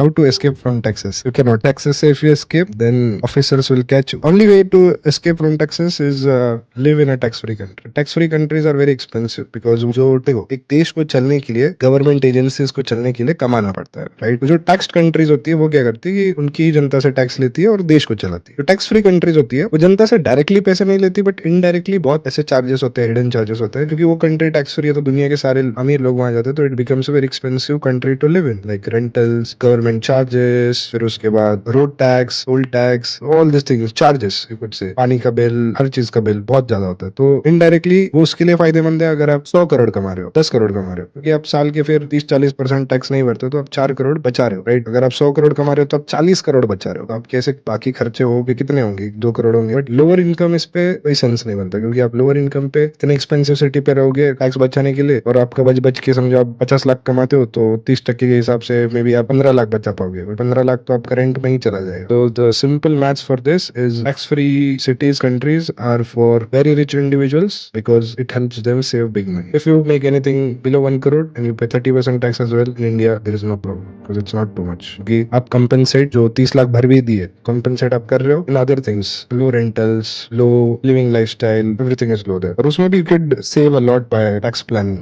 How to escape from taxes? You cannot. Taxes, if you escape, then officers will catch you. Only way to escape from taxes is live in a tax-free country. Tax-free countries are very expensive because जो देखो एक देश को चलने के लिए government agencies को चलने के लिए कमाना पड़ता है, राइट? जो टैक्स कंट्रीज होती है वो क्या करती है कि उनकी ही जनता से टैक्स लेती है और देश को चलाती है। जो टैक्स फ्री कंट्रीज होती है वो जनता से डायरेक्टली पैसे नहीं लेती, बट इनडायरेक्टली बहुत ऐसे चार्जेस होते हैं, हिडन चार्जेस होते हैं, क्योंकि वो कंट्री टैक्स फ्री है तो दुनिया के सारे अमीर लोग वहां जाते हैं, तो it becomes a very expensive country to live in, like rentals, government charges, फिर उसके बाद road tax, toll tax, all this things, charges you could say, पानी का बिल, हर चीज का बिल बहुत ज्यादा होता है। तो इनडायरेक्टली वो उसके लिए फायदेमंद है अगर आप 100 करोड़ कमा रहे हो, 10 करोड़ कमा रहे हो, क्योंकि आप साल के फिर 30-40% टैक्स नहीं भरते तो आप 4 करोड़ बचा रहे हो, राइट? अगर आप 100 करोड़ कमा रहे हो तो आप 40 करोड़ बचा रहे हो, तो आप कैसे बाकी खर्चे होंगे, कितने होंगे? 2 करोड़ होंगे। बट लोअर इनकम इस पे कोई सेंस नहीं बनता, क्योंकि आप लोअर इनकम पे इतने एक्सपेंसिव सिटी पे रहोगे टैक्स बचाने के लिए, और आपका बच बच के समझो आप 50 लाख कमाते हो तो 30% के हिसाब से मे बी आप 15 लाख बचा पाओगे, 15 लाख तो आपका रेंट में ही चला जाएगा। तो the simple maths for this is tax free cities, countries are for very rich individuals because it helps them save big money. If you make anything below 1 crore and you pay 30% tax as well, in India there is no problem because it's not too much. क्योंकि आप compensate जो 30 लाख भर भी दिए, compensate आप कर रहे हो in other things, low rentals, low living lifestyle, everything is low there. और उसमें भी you could save a lot by tax planning.